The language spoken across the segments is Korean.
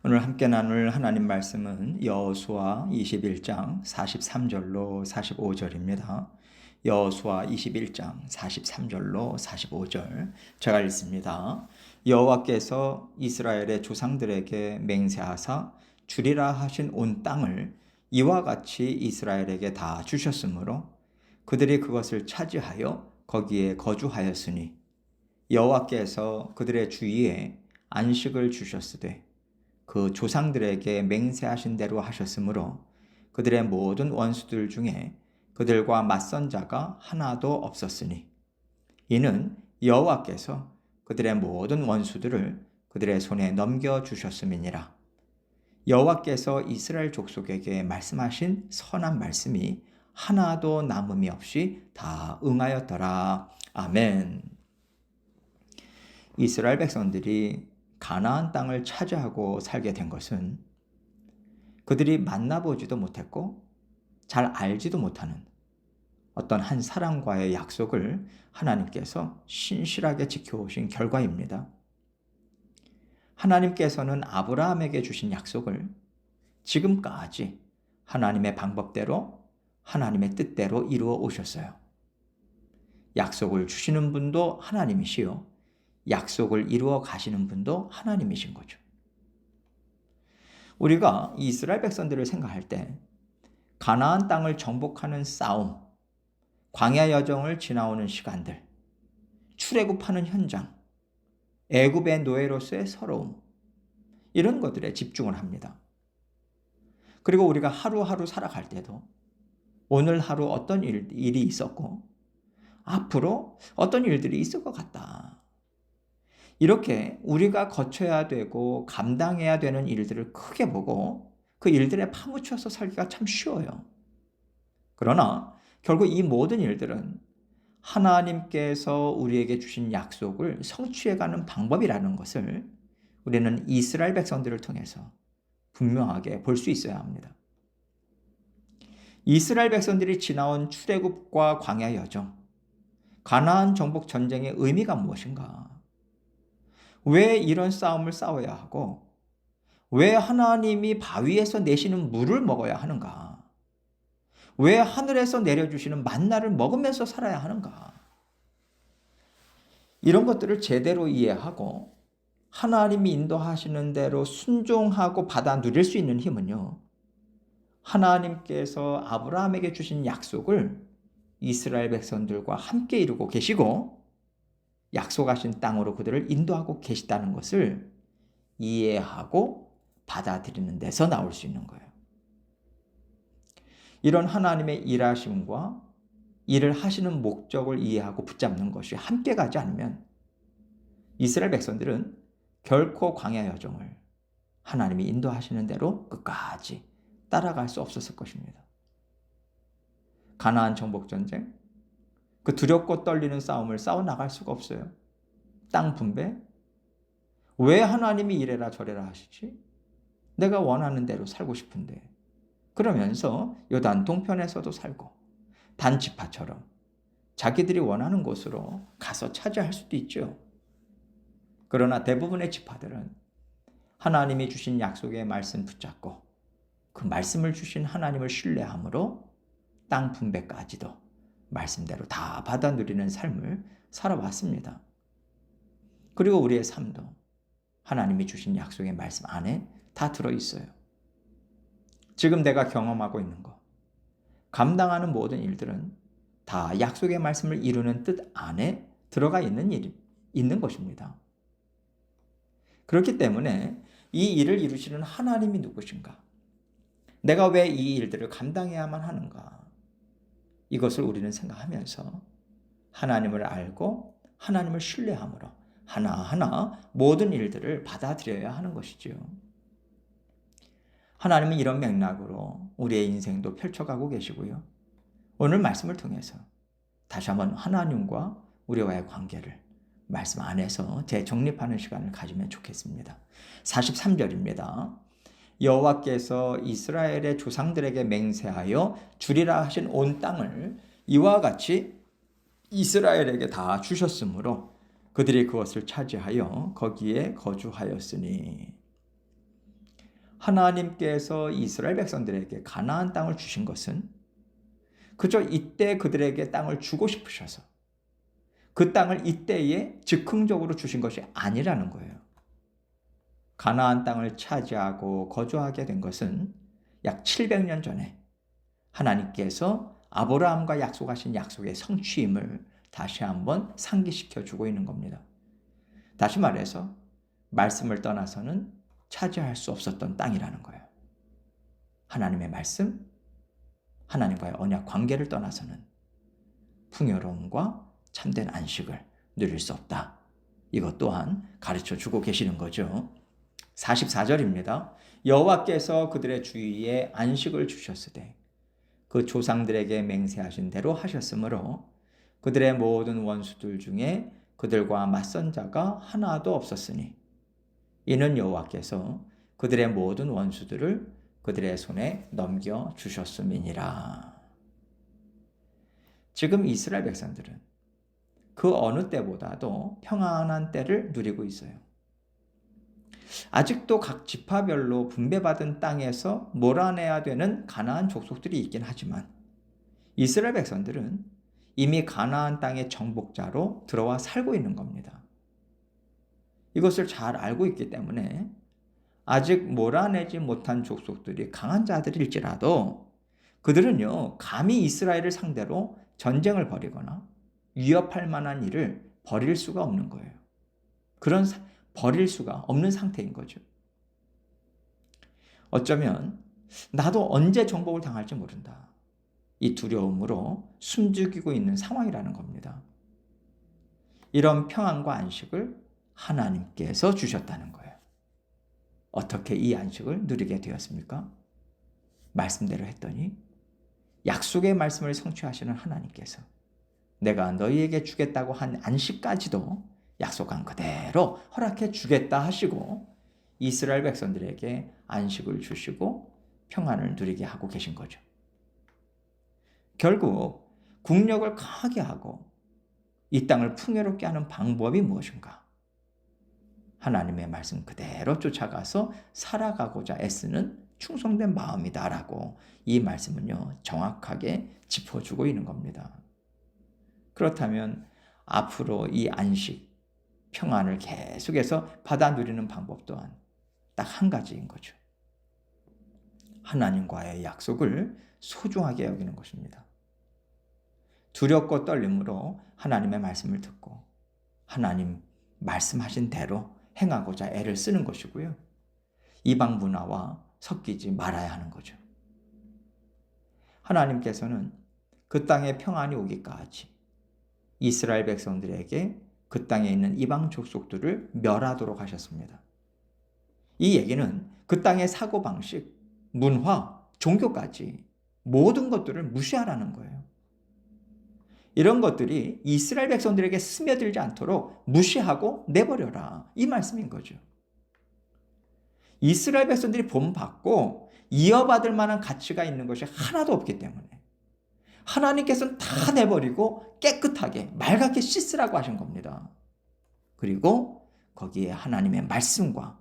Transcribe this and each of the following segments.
오늘 함께 나눌 하나님 말씀은 여호수아 21장 43절로 45절입니다. 여호수아 21장 43절로 45절 제가 읽습니다. 여호와께서 이스라엘의 조상들에게 맹세하사 주리라 하신 온 땅을 이와 같이 이스라엘에게 다 주셨으므로 그들이 그것을 차지하여 거기에 거주하였으니 여호와께서 그들의 주위에 안식을 주셨으되 그 조상들에게 맹세하신 대로 하셨으므로 그들의 모든 원수들 중에 그들과 맞선 자가 하나도 없었으니 이는 여호와께서 그들의 모든 원수들을 그들의 손에 넘겨 주셨음이니라. 여호와께서 이스라엘 족속에게 말씀하신 선한 말씀이 하나도 남음이 없이 다 응하였더라. 아멘. 이스라엘 백성들이 가나안 땅을 차지하고 살게 된 것은 그들이 만나보지도 못했고 잘 알지도 못하는 어떤 한 사람과의 약속을 하나님께서 신실하게 지켜오신 결과입니다. 하나님께서는 아브라함에게 주신 약속을 지금까지 하나님의 방법대로 하나님의 뜻대로 이루어 오셨어요. 약속을 주시는 분도 하나님이시요 약속을 이루어 가시는 분도 하나님이신 거죠. 우리가 이스라엘 백성들을 생각할 때 가나안 땅을 정복하는 싸움, 광야 여정을 지나오는 시간들, 출애굽하는 현장, 애굽의 노예로서의 서러움, 이런 것들에 집중을 합니다. 그리고 우리가 하루하루 살아갈 때도 오늘 하루 어떤 일이 있었고 앞으로 어떤 일들이 있을 것 같다. 이렇게 우리가 거쳐야 되고 감당해야 되는 일들을 크게 보고 그 일들에 파묻혀서 살기가 참 쉬워요. 그러나 결국 이 모든 일들은 하나님께서 우리에게 주신 약속을 성취해가는 방법이라는 것을 우리는 이스라엘 백성들을 통해서 분명하게 볼 수 있어야 합니다. 이스라엘 백성들이 지나온 출애굽과 광야 여정, 가나안 정복 전쟁의 의미가 무엇인가? 왜 이런 싸움을 싸워야 하고 왜 하나님이 바위에서 내시는 물을 먹어야 하는가? 왜 하늘에서 내려주시는 만나를 먹으면서 살아야 하는가? 이런 것들을 제대로 이해하고 하나님이 인도하시는 대로 순종하고 받아 누릴 수 있는 힘은요, 하나님께서 아브라함에게 주신 약속을 이스라엘 백성들과 함께 이루고 계시고 약속하신 땅으로 그들을 인도하고 계시다는 것을 이해하고 받아들이는 데서 나올 수 있는 거예요. 이런 하나님의 일하심과 일을 하시는 목적을 이해하고 붙잡는 것이 함께 가지 않으면 이스라엘 백성들은 결코 광야 여정을 하나님이 인도하시는 대로 끝까지 따라갈 수 없었을 것입니다. 가나안 정복 전쟁, 그 두렵고 떨리는 싸움을 싸워 나갈 수가 없어요. 땅 분배, 왜 하나님이 이래라 저래라 하시지? 내가 원하는 대로 살고 싶은데. 그러면서 요단 동편에서도 살고 단지파처럼 자기들이 원하는 곳으로 가서 차지할 수도 있죠. 그러나 대부분의 지파들은 하나님이 주신 약속의 말씀 붙잡고 그 말씀을 주신 하나님을 신뢰함으로 땅 분배까지도 말씀대로 다 받아 누리는 삶을 살아왔습니다. 그리고 우리의 삶도 하나님이 주신 약속의 말씀 안에 다 들어있어요. 지금 내가 경험하고 있는 것, 감당하는 모든 일들은 다 약속의 말씀을 이루는 뜻 안에 들어가 있는 것입니다. 그렇기 때문에 이 일을 이루시는 하나님이 누구신가? 내가 왜 이 일들을 감당해야만 하는가? 이것을 우리는 생각하면서 하나님을 알고 하나님을 신뢰함으로 하나하나 모든 일들을 받아들여야 하는 것이지요. 하나님은 이런 맥락으로 우리의 인생도 펼쳐가고 계시고요. 오늘 말씀을 통해서 다시 한번 하나님과 우리와의 관계를 말씀 안에서 재정립하는 시간을 가지면 좋겠습니다. 43절입니다. 여호와께서 이스라엘의 조상들에게 맹세하여 주리라 하신 온 땅을 이와 같이 이스라엘에게 다 주셨으므로 그들이 그것을 차지하여 거기에 거주하였으니. 하나님께서 이스라엘 백성들에게 가나안 땅을 주신 것은 그저 이때 그들에게 땅을 주고 싶으셔서 그 땅을 이때에 즉흥적으로 주신 것이 아니라는 거예요. 가나안 땅을 차지하고 거주하게 된 것은 약 700년 전에 하나님께서 아브라함과 약속하신 약속의 성취임을 다시 한번 상기시켜 주고 있는 겁니다. 다시 말해서 말씀을 떠나서는 차지할 수 없었던 땅이라는 거예요. 하나님의 말씀, 하나님과의 언약 관계를 떠나서는 풍요로움과 참된 안식을 누릴 수 없다. 이것 또한 가르쳐 주고 계시는 거죠. 44절입니다. 여호와께서 그들의 주위에 안식을 주셨으되 그 조상들에게 맹세하신 대로 하셨으므로 그들의 모든 원수들 중에 그들과 맞선 자가 하나도 없었으니 이는 여호와께서 그들의 모든 원수들을 그들의 손에 넘겨 주셨음이니라. 지금 이스라엘 백성들은 그 어느 때보다도 평안한 때를 누리고 있어요. 아직도 각 지파별로 분배받은 땅에서 몰아내야 되는 가나안 족속들이 있긴 하지만 이스라엘 백성들은 이미 가나안 땅의 정복자로 들어와 살고 있는 겁니다. 이것을 잘 알고 있기 때문에 아직 몰아내지 못한 족속들이 강한 자들일지라도 그들은요, 감히 이스라엘을 상대로 전쟁을 벌이거나 위협할 만한 일을 벌일 수가 없는 거예요. 벌일 수가 없는 상태인 거죠. 어쩌면 나도 언제 정복을 당할지 모른다. 이 두려움으로 숨죽이고 있는 상황이라는 겁니다. 이런 평안과 안식을 하나님께서 주셨다는 거예요. 어떻게 이 안식을 누리게 되었습니까? 말씀대로 했더니 약속의 말씀을 성취하시는 하나님께서 내가 너희에게 주겠다고 한 안식까지도 약속한 그대로 허락해 주겠다 하시고 이스라엘 백성들에게 안식을 주시고 평안을 누리게 하고 계신 거죠. 결국 국력을 강하게 하고 이 땅을 풍요롭게 하는 방법이 무엇인가? 하나님의 말씀 그대로 쫓아가서 살아가고자 애쓰는 충성된 마음이다라고 이 말씀은요, 정확하게 짚어주고 있는 겁니다. 그렇다면 앞으로 이 안식, 평안을 계속해서 받아 누리는 방법 또한 딱 한 가지인 거죠. 하나님과의 약속을 소중하게 여기는 것입니다. 두렵고 떨림으로 하나님의 말씀을 듣고 하나님 말씀하신 대로 행하고자 애를 쓰는 것이고요. 이방 문화와 섞이지 말아야 하는 거죠. 하나님께서는 그 땅에 평안이 오기까지 이스라엘 백성들에게 그 땅에 있는 이방 족속들을 멸하도록 하셨습니다. 이 얘기는 그 땅의 사고방식, 문화, 종교까지 모든 것들을 무시하라는 거예요. 이런 것들이 이스라엘 백성들에게 스며들지 않도록 무시하고 내버려라. 이 말씀인 거죠. 이스라엘 백성들이 본받고 이어받을 만한 가치가 있는 것이 하나도 없기 때문에 하나님께서는 다 내버리고 깨끗하게 맑게 씻으라고 하신 겁니다. 그리고 거기에 하나님의 말씀과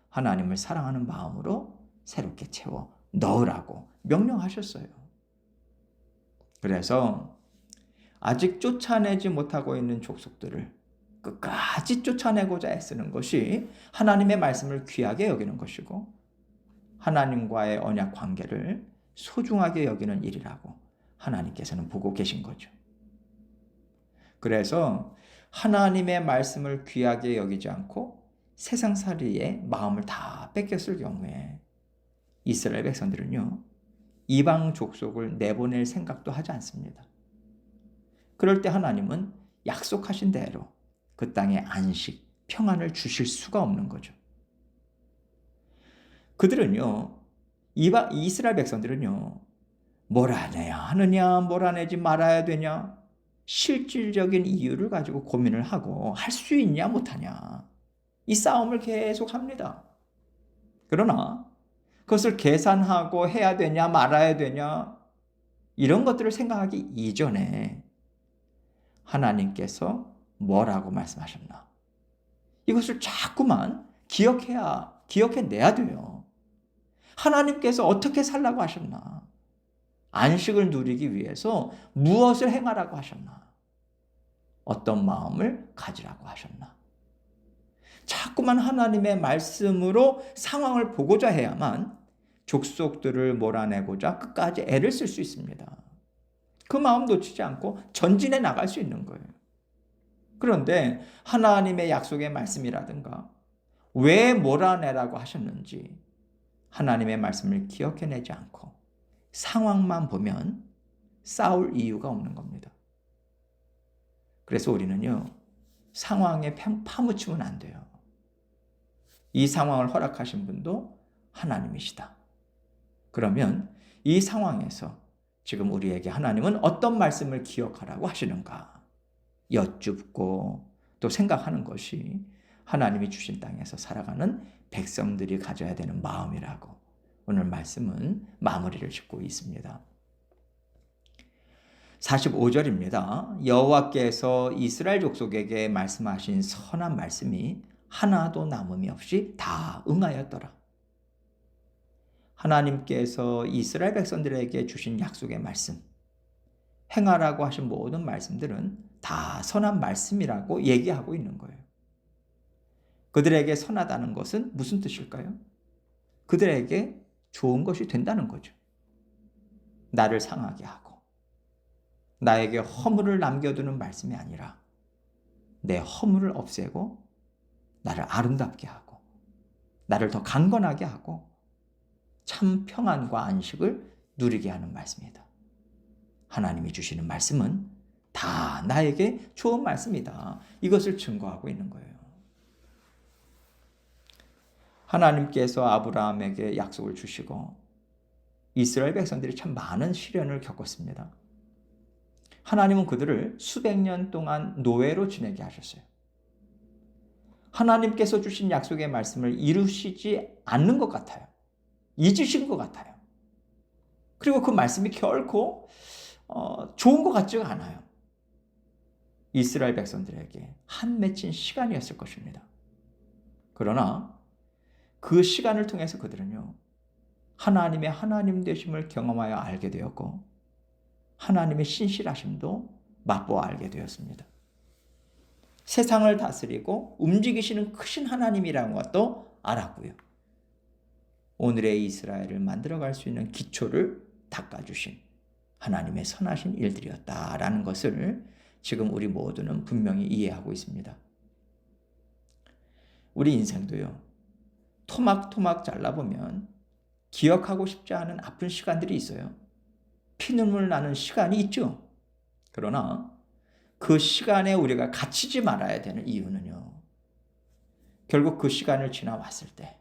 하나님을 사랑하는 마음으로 새롭게 채워 넣으라고 명령하셨어요. 그래서 아직 쫓아내지 못하고 있는 족속들을 끝까지 쫓아내고자 애쓰는 것이 하나님의 말씀을 귀하게 여기는 것이고 하나님과의 언약 관계를 소중하게 여기는 일이라고 하나님께서는 보고 계신 거죠. 그래서 하나님의 말씀을 귀하게 여기지 않고 세상살이에 마음을 다 뺏겼을 경우에 이스라엘 백성들은요, 이방 족속을 내보낼 생각도 하지 않습니다. 그럴 때 하나님은 약속하신 대로 그 땅에 안식, 평안을 주실 수가 없는 거죠. 그들은요, 이스라엘 백성들은요, 몰아내야 하느냐, 몰아내지 말아야 되냐, 실질적인 이유를 가지고 고민을 하고 할 수 있냐, 못하냐, 이 싸움을 계속 합니다. 그러나 그것을 계산하고 해야 되냐, 말아야 되냐, 이런 것들을 생각하기 이전에 하나님께서 뭐라고 말씀하셨나? 이것을 자꾸만 기억해내야 돼요. 하나님께서 어떻게 살라고 하셨나? 안식을 누리기 위해서 무엇을 행하라고 하셨나? 어떤 마음을 가지라고 하셨나? 자꾸만 하나님의 말씀으로 상황을 보고자 해야만 족속들을 몰아내고자 끝까지 애를 쓸 수 있습니다. 그 마음 놓치지 않고 전진해 나갈 수 있는 거예요. 그런데 하나님의 약속의 말씀이라든가 왜 몰아내라고 하셨는지 하나님의 말씀을 기억해내지 않고 상황만 보면 싸울 이유가 없는 겁니다. 그래서 우리는요, 상황에 파묻히면 안 돼요. 이 상황을 허락하신 분도 하나님이시다. 그러면 이 상황에서 지금 우리에게 하나님은 어떤 말씀을 기억하라고 하시는가 여쭙고 또 생각하는 것이 하나님이 주신 땅에서 살아가는 백성들이 가져야 되는 마음이라고 오늘 말씀은 마무리를 짓고 있습니다. 45절입니다. 여호와께서 이스라엘 족속에게 말씀하신 선한 말씀이 하나도 남음이 없이 다 응하였더라. 하나님께서 이스라엘 백성들에게 주신 약속의 말씀, 행하라고 하신 모든 말씀들은 다 선한 말씀이라고 얘기하고 있는 거예요. 그들에게 선하다는 것은 무슨 뜻일까요? 그들에게 좋은 것이 된다는 거죠. 나를 상하게 하고 나에게 허물을 남겨두는 말씀이 아니라 내 허물을 없애고 나를 아름답게 하고 나를 더 강건하게 하고 참 평안과 안식을 누리게 하는 말씀이다. 하나님이 주시는 말씀은 다 나에게 좋은 말씀이다. 이것을 증거하고 있는 거예요. 하나님께서 아브라함에게 약속을 주시고 이스라엘 백성들이 참 많은 시련을 겪었습니다. 하나님은 그들을 수백 년 동안 노예로 지내게 하셨어요. 하나님께서 주신 약속의 말씀을 이루시지 않는 것 같아요. 잊으신 것 같아요. 그리고 그 말씀이 결코 좋은 것 같지가 않아요. 이스라엘 백성들에게 한 맺힌 시간이었을 것입니다. 그러나 그 시간을 통해서 그들은요, 하나님의 하나님 되심을 경험하여 알게 되었고 하나님의 신실하심도 맛보아 알게 되었습니다. 세상을 다스리고 움직이시는 크신 하나님이라는 것도 알았고요. 오늘의 이스라엘을 만들어갈 수 있는 기초를 닦아주신 하나님의 선하신 일들이었다라는 것을 지금 우리 모두는 분명히 이해하고 있습니다. 우리 인생도요, 토막토막 잘라보면 기억하고 싶지 않은 아픈 시간들이 있어요. 피눈물 나는 시간이 있죠. 그러나 그 시간에 우리가 갇히지 말아야 되는 이유는요, 결국 그 시간을 지나왔을 때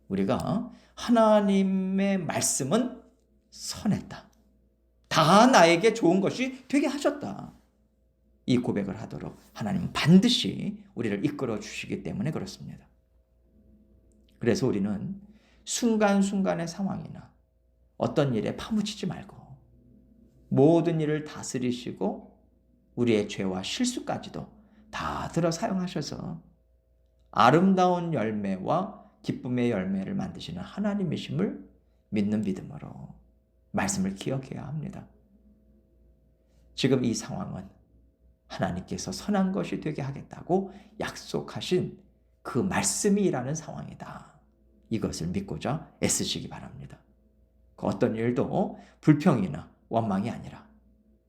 우리가 하나님의 말씀은 선했다. 다 나에게 좋은 것이 되게 하셨다. 이 고백을 하도록 하나님은 반드시 우리를 이끌어 주시기 때문에 그렇습니다. 그래서 우리는 순간순간의 상황이나 어떤 일에 파묻히지 말고 모든 일을 다스리시고 우리의 죄와 실수까지도 다 들어 사용하셔서 아름다운 열매와 기쁨의 열매를 만드시는 하나님이심을 믿는 믿음으로 말씀을 기억해야 합니다. 지금 이 상황은 하나님께서 선한 것이 되게 하겠다고 약속하신 그 말씀이 일하는 상황이다. 이것을 믿고자 애쓰시기 바랍니다. 그 어떤 일도 불평이나 원망이 아니라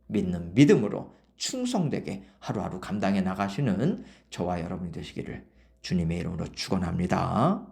믿는 믿음으로 충성되게 하루하루 감당해 나가시는 저와 여러분이 되시기를 주님의 이름으로 축원합니다.